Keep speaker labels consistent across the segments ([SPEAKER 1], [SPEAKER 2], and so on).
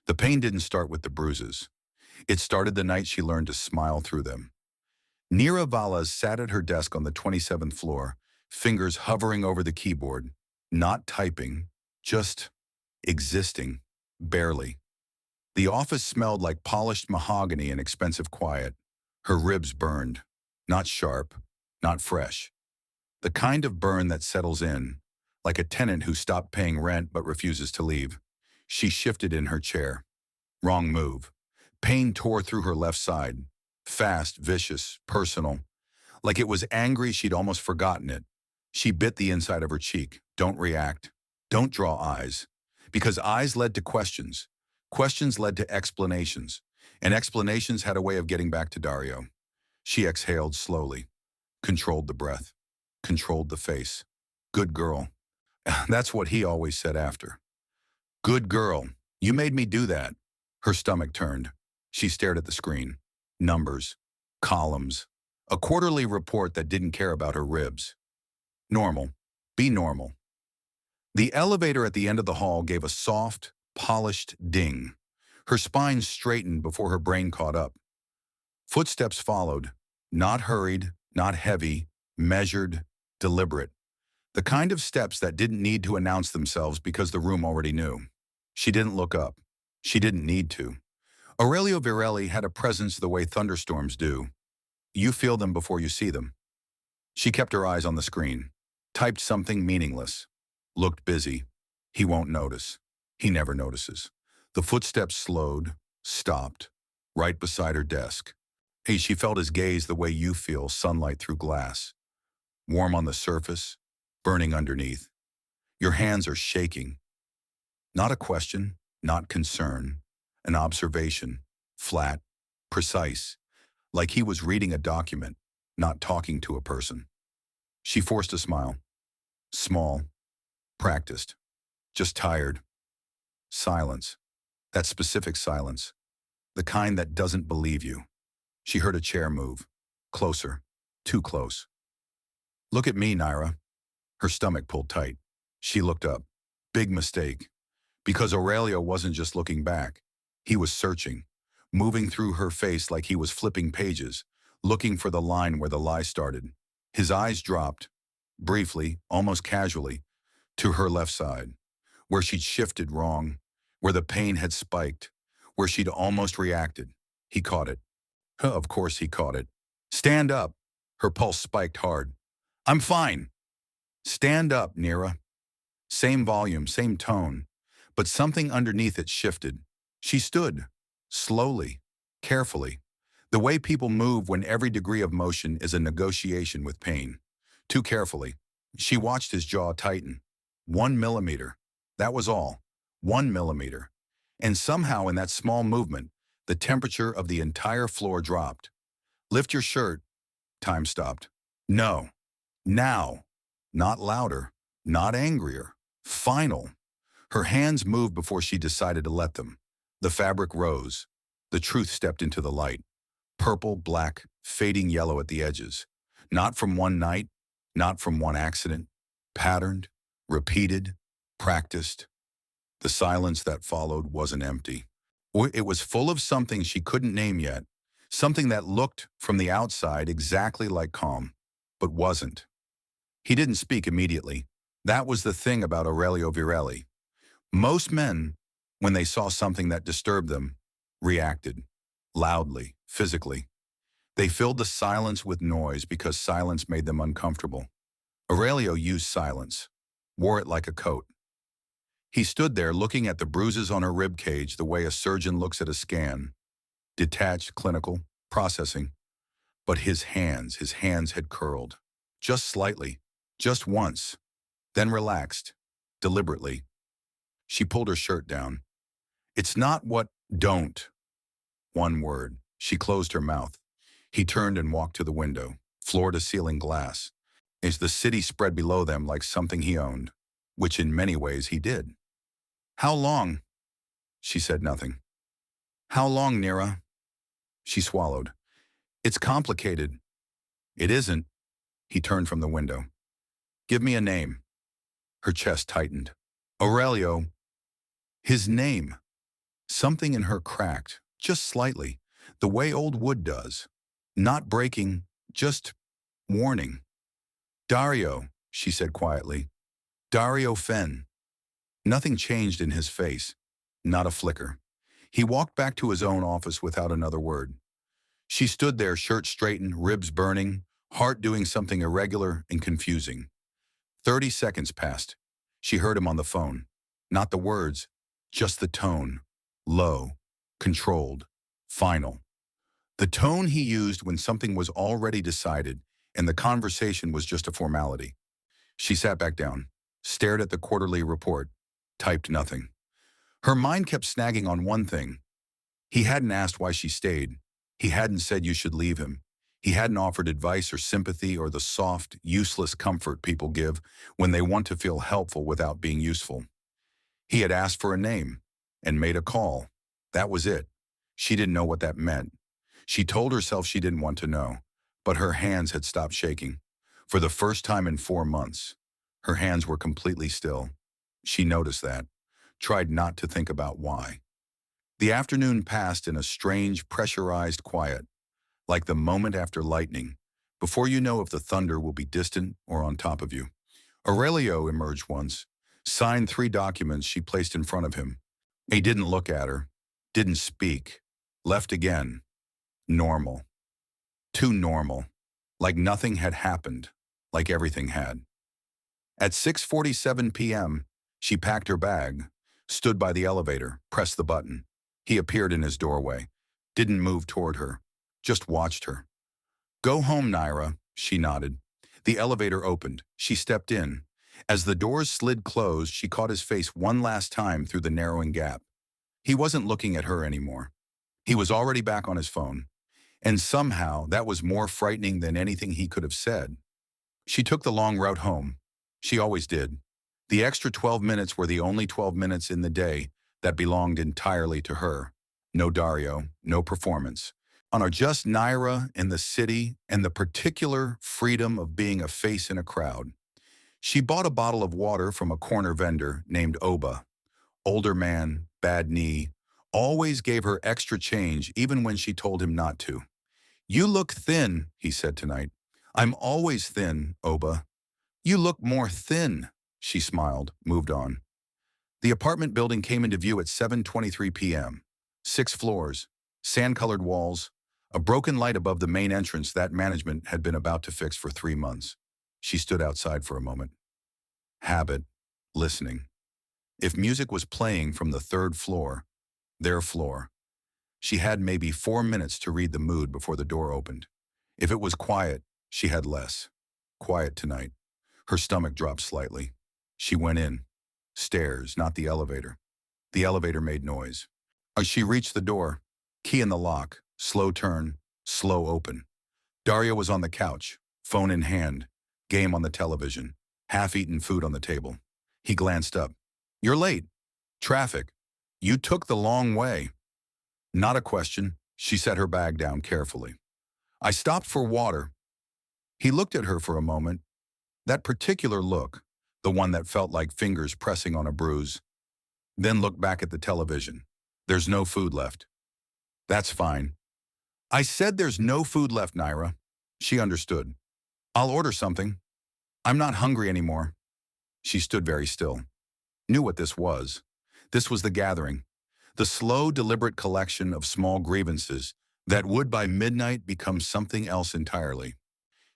[SPEAKER 1] The pain didn't start with the bruises. It started the night she learned to smile through them. Nira Valas sat at her desk on the 27th floor, fingers hovering over the keyboard, not typing, just existing, barely. The office smelled like polished mahogany and expensive quiet. Her ribs burned, not sharp, not fresh. The kind of burn that settles in, like a tenant who stopped paying rent but refuses to leave. She shifted in her chair. Wrong move. Pain tore through her left side. Fast, vicious, personal. Like it was angry she'd almost forgotten it. She bit the inside of her cheek. Don't react. Don't draw eyes. Because eyes led to questions. Questions led to explanations. And explanations had a way of getting back to Dario. She exhaled slowly. Controlled the breath. Controlled the face. Good girl. That's what he always said after. Good girl. You made me do that. Her stomach turned. She stared at the screen. Numbers. Columns. A quarterly report that didn't care about her ribs. Normal. Be normal. The elevator at the end of the hall gave a soft, polished ding. Her spine straightened before her brain caught up. Footsteps followed. Not hurried, not heavy, measured, deliberate. The kind of steps that didn't need to announce themselves because the room already knew. She didn't look up. She didn't need to. Aurelio Virelli had a presence the way thunderstorms do. You feel them before you see them. She kept her eyes on the screen. Typed something meaningless. Looked busy. He won't notice. He never notices. The footsteps slowed, stopped, right beside her desk. Hey, she felt his gaze the way you feel sunlight through glass. Warm on the surface, burning underneath. Your hands are shaking. Not a question, not concern. An observation. Flat, precise. Like he was reading a document, not talking to a person. She forced a smile. Small. Practiced. Just tired. Silence. That specific silence. The kind that doesn't believe you. She heard a chair move. Closer. Too close. Look at me, Naira. Her stomach pulled tight. She looked up. Big mistake. Because Aurelio wasn't just looking back. He was searching. Moving through her face like he was flipping pages. Looking for the line where the lie started. His eyes dropped. Briefly, almost casually. To her left side. Where she'd shifted wrong. Where the pain had spiked. Where she'd almost reacted. He caught it. Of course he caught it. Stand up. Her pulse spiked hard. I'm fine. Stand up, Nira. Same volume, same tone. But something underneath it shifted. She stood. Slowly. Carefully. The way people move when every degree of motion is a negotiation with pain. Too carefully. She watched his jaw tighten. 1 millimeter. That was all. 1 millimeter. And somehow in that small movement, the temperature of the entire floor dropped. Lift your shirt. Time stopped. No. Now. Not louder. Not angrier. Final. Her hands moved before she decided to let them. The fabric rose. The truth stepped into the light. Purple, black, fading yellow at the edges. Not from one night. Not from one accident. Patterned. Repeated. Practiced. The silence that followed wasn't empty. It was full of something she couldn't name yet, something that looked from the outside exactly like calm, but wasn't. He didn't speak immediately. That was the thing about Aurelio Virelli. Most men, when they saw something that disturbed them, reacted, loudly, physically. They filled the silence with noise because silence made them uncomfortable. Aurelio used silence, wore it like a coat. He stood there looking at the bruises on her rib cage the way a surgeon looks at a scan. Detached, clinical, processing. But his hands had curled. Just slightly. Just once. Then relaxed. Deliberately. She pulled her shirt down. It's not what don't. One word. She closed her mouth. He turned and walked to the window. Floor-to-ceiling glass. As the city spread below them like something he owned. Which in many ways he did. How long? She said nothing. How long, Nira? She swallowed. It's complicated. It isn't. He turned from the window. Give me a name. Her chest tightened. Aurelio. His name. Something in her cracked, just slightly, the way old wood does. Not breaking, just warning. Dario, she said quietly. Dario Fenn. Nothing changed in his face. Not a flicker. He walked back to his own office without another word. She stood there, shirt straightened, ribs burning, heart doing something irregular and confusing. 30 seconds passed. She heard him on the phone. Not the words, just the tone. Low, controlled, final. The tone he used when something was already decided and the conversation was just a formality. She sat back down, stared at the quarterly report, typed nothing. Her mind kept snagging on one thing. He hadn't asked why she stayed. He hadn't said you should leave him. He hadn't offered advice or sympathy or the soft, useless comfort people give when they want to feel helpful without being useful. He had asked for a name and made a call. That was it. She didn't know what that meant. She told herself she didn't want to know, but her hands had stopped shaking. For the first time in 4 months, her hands were completely still. She noticed that, tried not to think about why. The afternoon passed in a strange, pressurized quiet, like the moment after lightning, before you know if the thunder will be distant or on top of you. Aurelio emerged once, signed 3 documents she placed in front of him. He didn't look at her, didn't speak, left again. Normal. Too normal. Like nothing had happened, like everything had. At 6:47 p.m., she packed her bag, stood by the elevator, pressed the button. He appeared in his doorway, didn't move toward her, just watched her. Go home, Naira, she nodded. The elevator opened. She stepped in. As the doors slid closed, she caught his face one last time through the narrowing gap. He wasn't looking at her anymore. He was already back on his phone. And somehow, that was more frightening than anything he could have said. She took the long route home. She always did. The extra 12 minutes were the only 12 minutes in the day that belonged entirely to her. No Dario, no performance. On a just Naira in the city and the particular freedom of being a face in a crowd. She bought a bottle of water from a corner vendor named Oba. Older man, bad knee, always gave her extra change even when she told him not to. You look thin, he said tonight. I'm always thin, Oba. You look more thin, she smiled, moved on. The apartment building came into view at 7:23 p.m. 6 floors, sand-colored walls, a broken light above the main entrance that management had been about to fix for 3 months. She stood outside for a moment. Habit, listening. If music was playing from the 3rd floor, their floor, she had maybe 4 minutes to read the mood before the door opened. If it was quiet, she had less. Quiet tonight. Her stomach dropped slightly. She went in. Stairs, not the elevator. The elevator made noise. As she reached the door, key in the lock, slow turn, slow open. Dario was on the couch, phone in hand, game on the television, half-eaten food on the table. He glanced up. You're late. Traffic. You took the long way. Not a question. She set her bag down carefully. I stopped for water. He looked at her for a moment. That particular look, the one that felt like fingers pressing on a bruise, then looked back at the television. There's no food left. That's fine. I said there's no food left, Naira. She understood. I'll order something. I'm not hungry anymore. She stood very still. Knew what this was. This was the gathering. The slow, deliberate collection of small grievances that would by midnight become something else entirely.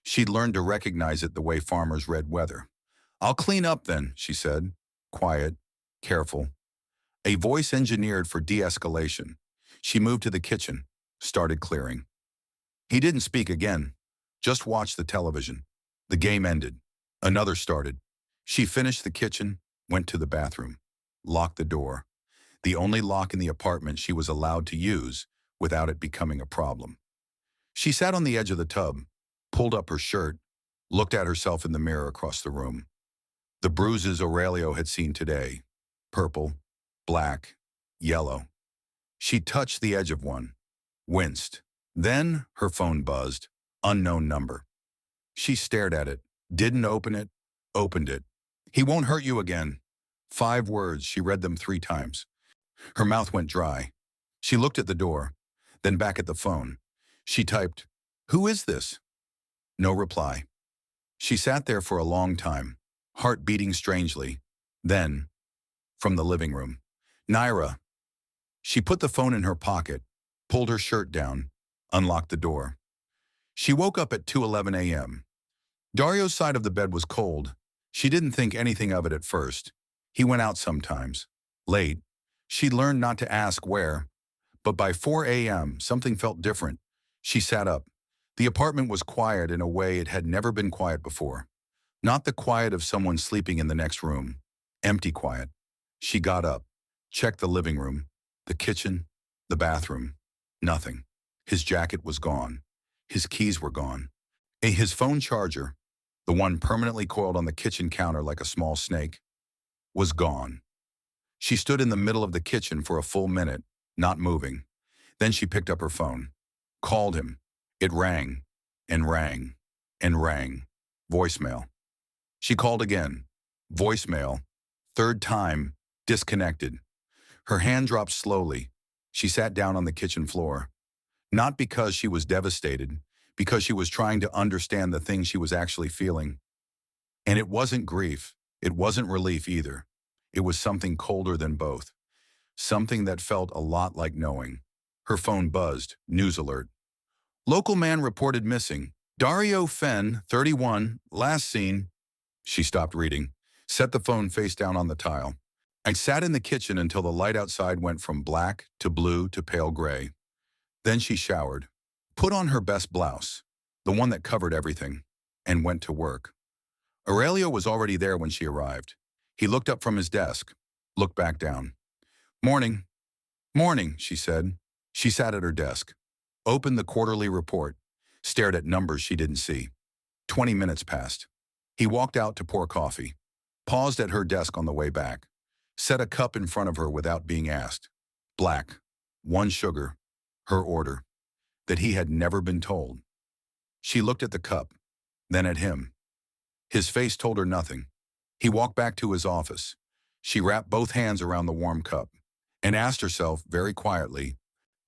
[SPEAKER 1] She'd learned to recognize it the way farmers read weather. I'll clean up then, she said. Quiet, careful. A voice engineered for de-escalation. She moved to the kitchen, started clearing. He didn't speak again, just watched the television. The game ended. Another started. She finished the kitchen, went to the bathroom, locked the door. The only lock in the apartment she was allowed to use without it becoming a problem. She sat on the edge of the tub, pulled up her shirt, looked at herself in the mirror across the room. The bruises Aurelio had seen today, purple, black, yellow. She touched the edge of one, winced. Then her phone buzzed, unknown number. She stared at it, didn't open it, opened it. He won't hurt you again. 5 words, she read them 3 times. Her mouth went dry. She looked at the door, then back at the phone. She typed, "Who is this?" No reply. She sat there for a long time, heart beating strangely. Then, from the living room, "Naira." She put the phone in her pocket, pulled her shirt down, unlocked the door. She woke up at 2:11 a.m. Dario's side of the bed was cold. She didn't think anything of it at first. He went out sometimes. Late. She learned not to ask where. But by 4 a.m., something felt different. She sat up. The apartment was quiet in a way it had never been quiet before. Not the quiet of someone sleeping in the next room. Empty quiet. She got up, checked the living room, the kitchen, the bathroom. Nothing. His jacket was gone. His keys were gone. His phone charger, the one permanently coiled on the kitchen counter like a small snake, was gone. She stood in the middle of the kitchen for a full minute, not moving. Then she picked up her phone, called him. It rang, and rang, and rang. Voicemail. She called again. Voicemail. Third time, disconnected. Her hand dropped slowly. She sat down on the kitchen floor. Not because she was devastated, because she was trying to understand the thing she was actually feeling. And it wasn't grief. It wasn't relief either. It was something colder than both. Something that felt a lot like knowing. Her phone buzzed. News alert. Local man reported missing. Dario Fenn, 31, last seen. She stopped reading, set the phone face down on the tile. I sat in the kitchen until the light outside went from black to blue to pale gray. Then she showered, put on her best blouse, the one that covered everything, and went to work. Aurelio was already there when she arrived. He looked up from his desk, looked back down. Morning. Morning, she said. She sat at her desk, opened the quarterly report, stared at numbers she didn't see. 20 minutes passed. He walked out to pour coffee, paused at her desk on the way back, set a cup in front of her without being asked. Black, 1 sugar, her order, that he had never been told. She looked at the cup, then at him. His face told her nothing. He walked back to his office. She wrapped both hands around the warm cup and asked herself very quietly,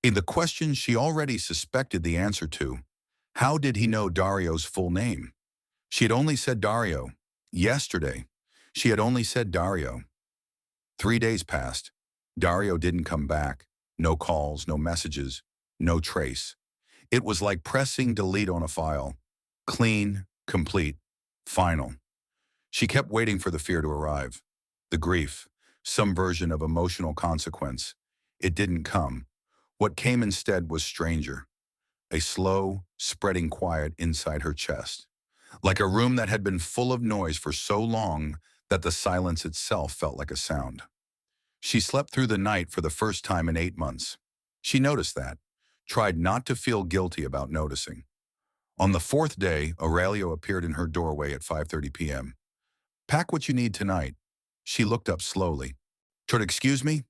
[SPEAKER 1] in the question she already suspected the answer to, how did he know Dario's full name? She had only said Dario. Yesterday, she had only said Dario. 3 days passed. Dario didn't come back. No calls, no messages, no trace. It was like pressing delete on a file. Clean, complete, final. She kept waiting for the fear to arrive. The grief, some version of emotional consequence. It didn't come. What came instead was stranger. A slow, spreading quiet inside her chest. Like a room that had been full of noise for so long that the silence itself felt like a sound. She slept through the night for the first time in 8 months. She noticed that, tried not to feel guilty about noticing. On the 4th day, Aurelio appeared in her doorway at 5:30 p.m. Pack what you need tonight. She looked up slowly. Excuse me?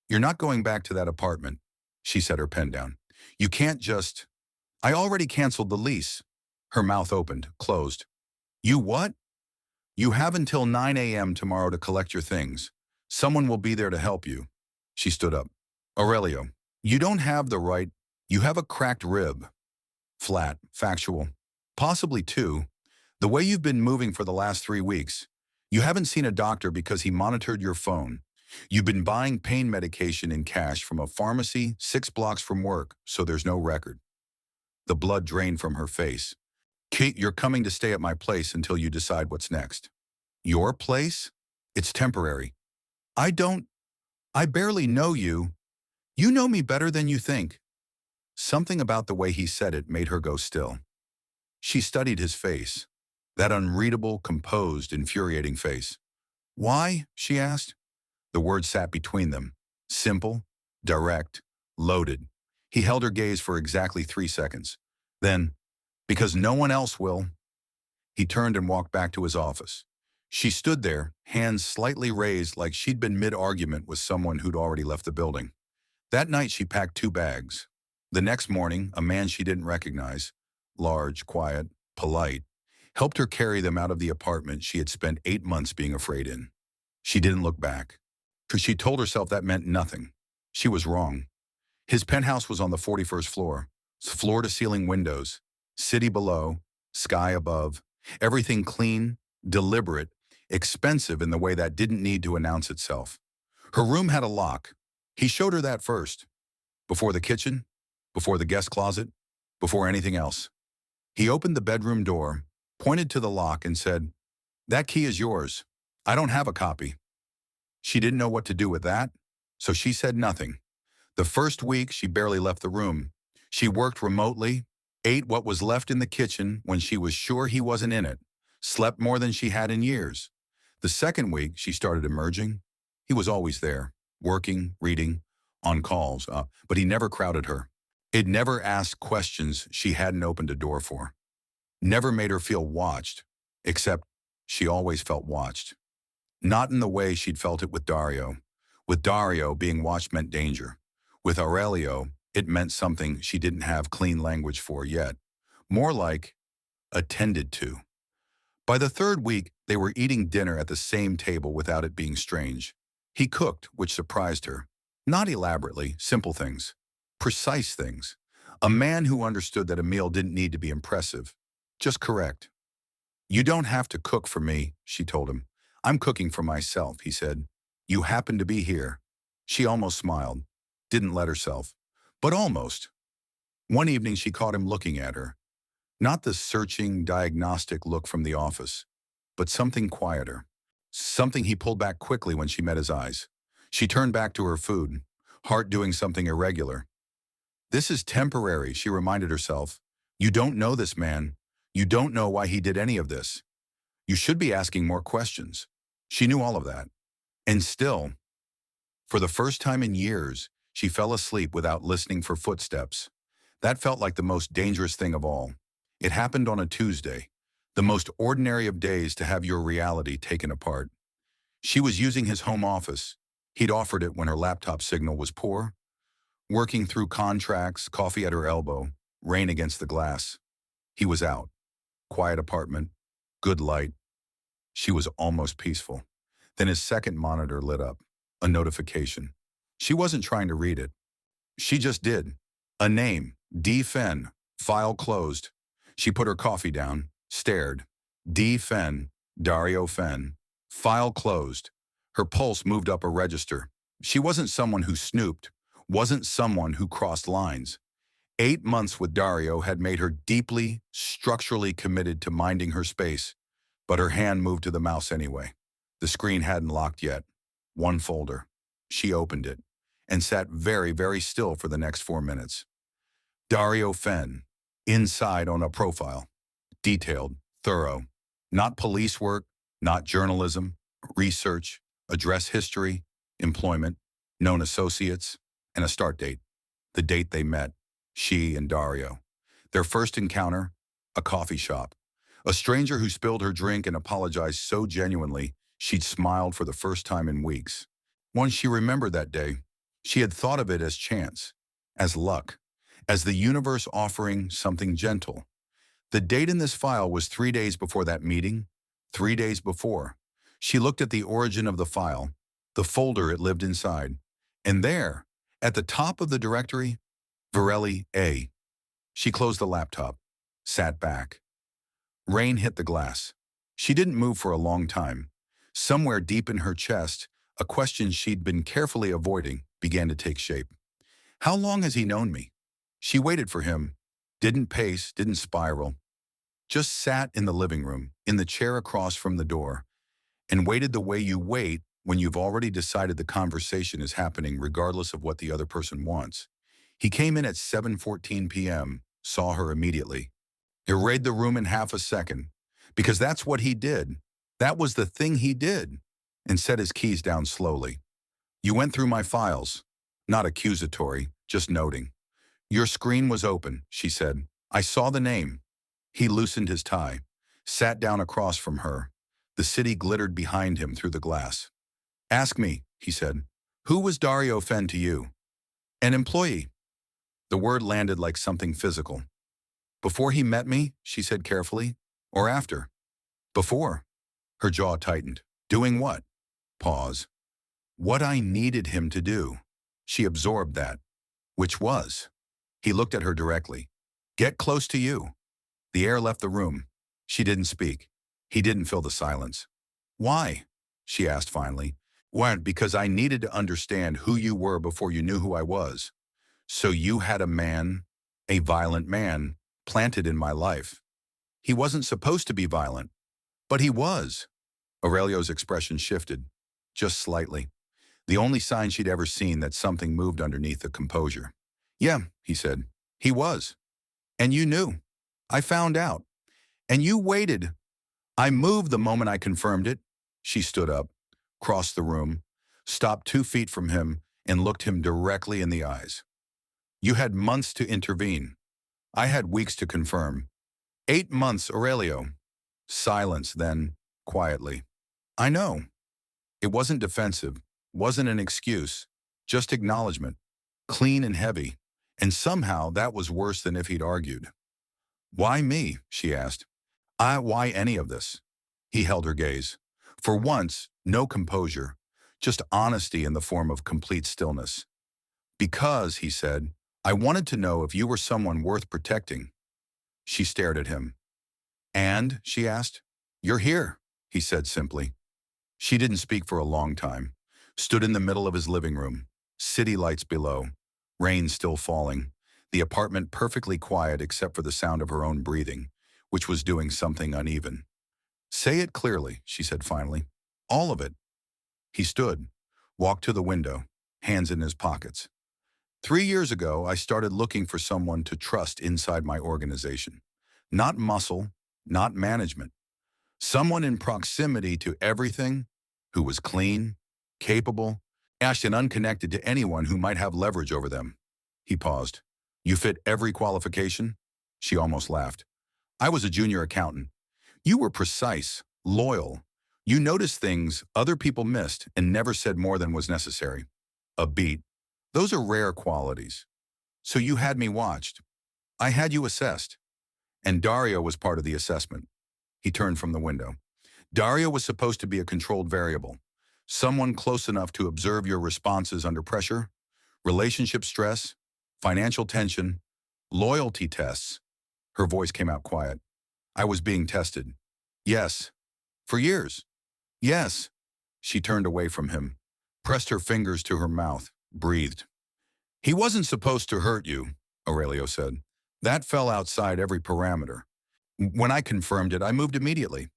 [SPEAKER 1] You're not going back to that apartment. She set her pen down. You can't just... I already canceled the lease. Her mouth opened, closed. You what? You have until 9 a.m. tomorrow to collect your things. Someone will be there to help you. She stood up. Aurelio, you don't have the right... You have a cracked rib. Flat, factual. Possibly 2. The way you've been moving for the last 3 weeks. You haven't seen a doctor because he monitored your phone. You've been buying pain medication in cash from a pharmacy 6 blocks from work, so there's no record. The blood drained from her face. Kate, you're coming to stay at my place until you decide what's next. Your place? It's temporary. I barely know you. You know me better than you think. Something about the way he said it made her go still. She studied his face, that unreadable, composed, infuriating face. Why? She asked. The words sat between them. Simple, direct, loaded. He held her gaze for exactly 3 seconds. Then, because no one else will. He turned and walked back to his office. She stood there, hands slightly raised like she'd been mid-argument with someone who'd already left the building. That night she packed 2 bags. The next morning, a man she didn't recognize, large, quiet, polite, helped her carry them out of the apartment she had spent 8 months being afraid in. She didn't look back. She told herself that meant nothing. She was wrong. His penthouse was on the 41st floor, floor-to-ceiling windows, city below, sky above, everything clean, deliberate, expensive in the way that didn't need to announce itself. Her room had a lock. He showed her that first. Before the kitchen, before the guest closet, before anything else. He opened the bedroom door, pointed to the lock and said, "That key is yours. I don't have a copy." She didn't know what to do with that, so she said nothing. The first week, she barely left the room. She worked remotely, ate what was left in the kitchen when she was sure he wasn't in it, slept more than she had in years. The second week, she started emerging. He was always there, working, reading, on calls, but he never crowded her. It never asked questions she hadn't opened a door for. Never made her feel watched, except she always felt watched. Not in the way she'd felt it with Dario. With Dario, being watched meant danger. With Aurelio, it meant something she didn't have clean language for yet. More like attended to. By the third week, they were eating dinner at the same table without it being strange. He cooked, which surprised her. Not elaborately, simple things. Precise things. A man who understood that a meal didn't need to be impressive. Just correct. "You don't have to cook for me," she told him. "I'm cooking for myself," he said. "You happen to be here." She almost smiled. Didn't let herself. But almost. One evening she caught him looking at her. Not the searching, diagnostic look from the office, but something quieter. Something he pulled back quickly when she met his eyes. She turned back to her food, heart doing something irregular. "This is temporary," she reminded herself. "You don't know this man. You don't know why he did any of this. You should be asking more questions." She knew all of that. And still, for the first time in years, she fell asleep without listening for footsteps. That felt like the most dangerous thing of all. It happened on a Tuesday, the most ordinary of days to have your reality taken apart. She was using his home office. He'd offered it when her laptop signal was poor. Working through contracts, coffee at her elbow, rain against the glass. He was out. Quiet apartment, good light. She was almost peaceful. Then his second monitor lit up. A notification. She wasn't trying to read it. She just did. A name, D. Fenn, file closed. She put her coffee down, stared. D. Fenn, Dario Fenn, file closed. Her pulse moved up a register. She wasn't someone who snooped, wasn't someone who crossed lines. 8 months with Dario had made her deeply, structurally committed to minding her space, but her hand moved to the mouse anyway. The screen hadn't locked yet. One folder. She opened it and sat very, very still for the next 4 minutes. Dario Fenn, inside on a profile. Detailed, thorough. Not police work, not journalism, research, address history, employment, known associates, and a start date. The date they met, she and Dario. Their first encounter, a coffee shop. A stranger who spilled her drink and apologized so genuinely, she'd smiled for the first time in weeks. Once she remembered that day, she had thought of it as chance, as luck, as the universe offering something gentle. The date in this file was 3 days before that meeting, 3 days before. She looked at the origin of the file, the folder it lived inside, and there, at the top of the directory, Varelli A. She closed the laptop, sat back. Rain hit the glass. She didn't move for a long time. Somewhere deep in her chest, a question she'd been carefully avoiding began to take shape. How long has he known me? She waited for him, didn't pace, didn't spiral, just sat in the living room, in the chair across from the door, and waited the way you wait when you've already decided the conversation is happening regardless of what the other person wants. He came in at 7:14 p.m., saw her immediately. Arrayed the room in half a second, because that's what he did. That was the thing he did, and set his keys down slowly. "You went through my files." Not accusatory, just noting. "Your screen was open," she said. "I saw the name." He loosened his tie, sat down across from her. The city glittered behind him through the glass. "Ask me," he said. "Who was Dario Fenn to you?" "An employee." The word landed like something physical. "Before he met me," she said carefully, "or after?" "Before." Her jaw tightened. "Doing what?" Pause. What I needed him to do. She absorbed that. Which was. He looked at her directly. Get close to you. The air left the room. She didn't speak. He didn't fill the silence. Why? She asked finally. Why? Because I needed to understand who you were before you knew who I was. So you had a man, a violent man, planted in my life. He wasn't supposed to be violent, but he was. Aurelio's expression shifted, just slightly. The only sign she'd ever seen that something moved underneath the composure. Yeah, he said. He was. And you knew. I found out. And you waited. I moved the moment I confirmed it. She stood up, crossed the room, stopped 2 feet from him, and looked him directly in the eyes. You had months to intervene. I had weeks to confirm. 8 months, Aurelio. Silence, then, quietly. I know. It wasn't defensive, wasn't an excuse, just acknowledgement, clean and heavy, and somehow that was worse than if he'd argued. Why me? She asked. Why any of this? He held her gaze. For once, no composure, just honesty in the form of complete stillness. Because, he said, I wanted to know if you were someone worth protecting. She stared at him. And, she asked, you're here, he said simply. She didn't speak for a long time, stood in the middle of his living room, city lights below, rain still falling, the apartment perfectly quiet except for the sound of her own breathing, which was doing something uneven. Say it clearly, she said finally. All of it. He stood, walked to the window, hands in his pockets. 3 years ago, I started looking for someone to trust inside my organization. Not muscle, not management. Someone in proximity to everything, who was clean, capable, and unconnected to anyone who might have leverage over them. He paused. You fit every qualification? She almost laughed. I was a junior accountant. You were precise, loyal. You noticed things other people missed and never said more than was necessary. A beat. Those are rare qualities. So you had me watched. I had you assessed. And Dario was part of the assessment. He turned from the window. Dario was supposed to be a controlled variable. Someone close enough to observe your responses under pressure, relationship stress, financial tension, loyalty tests. Her voice came out quiet. I was being tested. Yes. For years. Yes. She turned away from him, pressed her fingers to her mouth, breathed. He wasn't supposed to hurt you, Aurelio said. That fell outside every parameter. When I confirmed it, I moved immediately.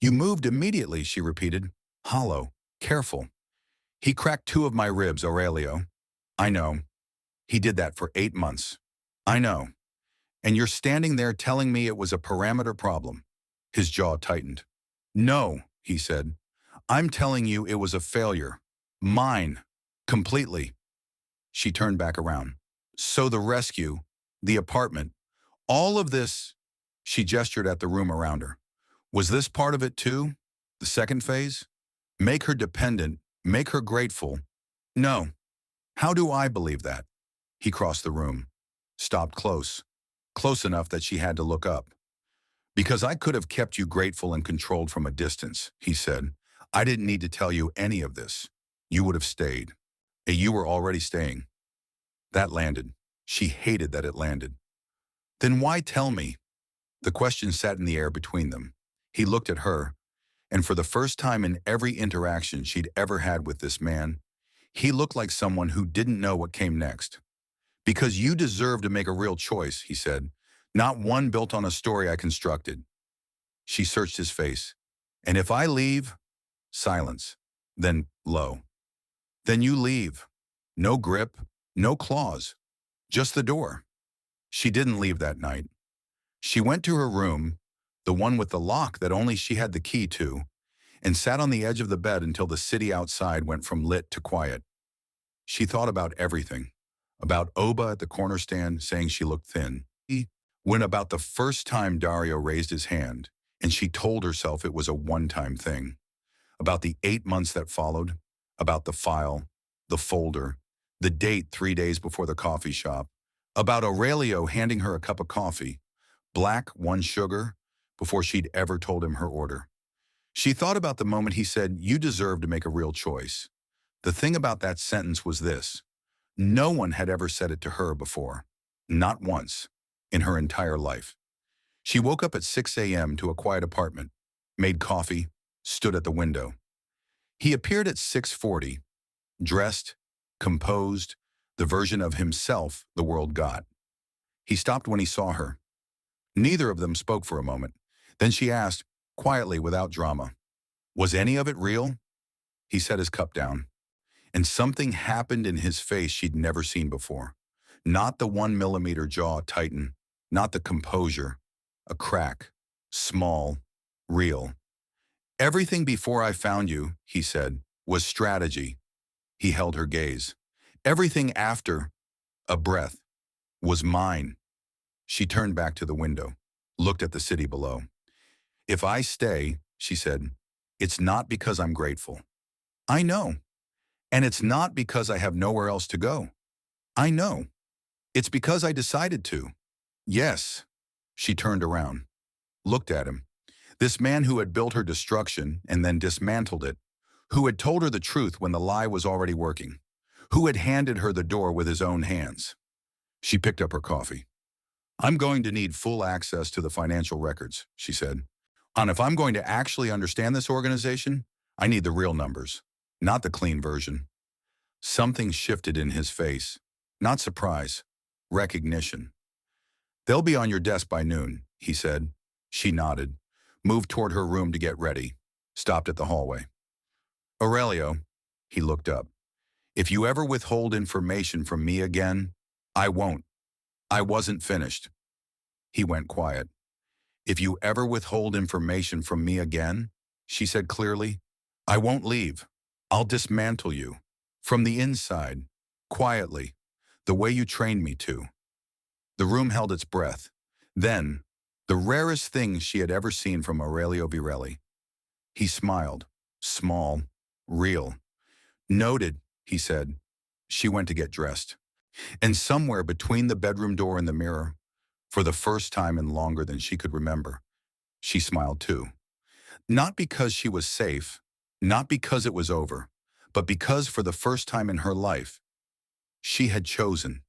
[SPEAKER 1] You moved immediately, she repeated. Hollow, careful. He cracked 2 of my ribs, Aurelio. I know. He did that for 8 months. I know. And you're standing there telling me it was a parameter problem. His jaw tightened. No, he said. I'm telling you it was a failure. Mine. Completely. She turned back around. So the rescue, the apartment, all of this, she gestured at the room around her. Was this part of it too? The second phase? Make her dependent, make her grateful. No. How do I believe that? He crossed the room, stopped close enough that she had to look up. Because I could have kept you grateful and controlled from a distance, he said. I didn't need to tell you any of this. You would have stayed. And you were already staying. That landed. She hated that it landed. Then why tell me? The question sat in the air between them. He looked at her, and for the first time in every interaction she'd ever had with this man, he looked like someone who didn't know what came next. Because you deserve to make a real choice, he said, not one built on a story I constructed. She searched his face. And if I leave? Silence. Then low. Then you leave. No grip, no claws, just the door. She didn't leave that night. She went to her room, the one with the lock that only she had the key to, and sat on the edge of the bed until the city outside went from lit to quiet. She thought about everything. About Oba at the corner stand saying she looked thin. When about the first time Dario raised his hand, and she told herself it was a one-time thing. About the 8 months that followed. About the file, the folder, the date 3 days before the coffee shop. About Aurelio handing her a cup of coffee, black, 1 sugar, before she'd ever told him her order. She thought about the moment he said, you deserve to make a real choice. The thing about that sentence was this. No one had ever said it to her before. Not once. In her entire life. She woke up at 6 a.m. to a quiet apartment, made coffee, stood at the window. He appeared at 6:40, dressed, composed, the version of himself the world got. He stopped when he saw her. Neither of them spoke for a moment. Then she asked, quietly without drama, "Was any of it real?" He set his cup down. And something happened in his face she'd never seen before. Not the 1 millimeter jaw tighten, not the composure. A crack. Small. Real. "Everything before I found you," he said, "was strategy." He held her gaze. "Everything after," a breath, "was mine." She turned back to the window, looked at the city below. "If I stay," she said, "it's not because I'm grateful. I know. And it's not because I have nowhere else to go. I know. It's because I decided to." "Yes." She turned around, looked at him. This man who had built her destruction and then dismantled it, who had told her the truth when the lie was already working, who had handed her the door with his own hands. She picked up her coffee. "I'm going to need full access to the financial records," she said. "And if I'm going to actually understand this organization, I need the real numbers, not the clean version." Something shifted in his face. Not surprise, recognition. "They'll be on your desk by noon," he said. She nodded, moved toward her room to get ready, stopped at the hallway. "Aurelio," he looked up, "if you ever withhold information from me again, I won't. I wasn't finished." He went quiet. "If you ever withhold information from me again," she said clearly, "I won't leave. I'll dismantle you. From the inside. Quietly. The way you trained me to." The room held its breath. Then, the rarest thing she had ever seen from Aurelio Virelli. He smiled. Small. Real. "Noted," he said. She went to get dressed. And somewhere between the bedroom door and the mirror, for the first time in longer than she could remember, she smiled too. Not because she was safe, not because it was over, but because for the first time in her life, she had chosen.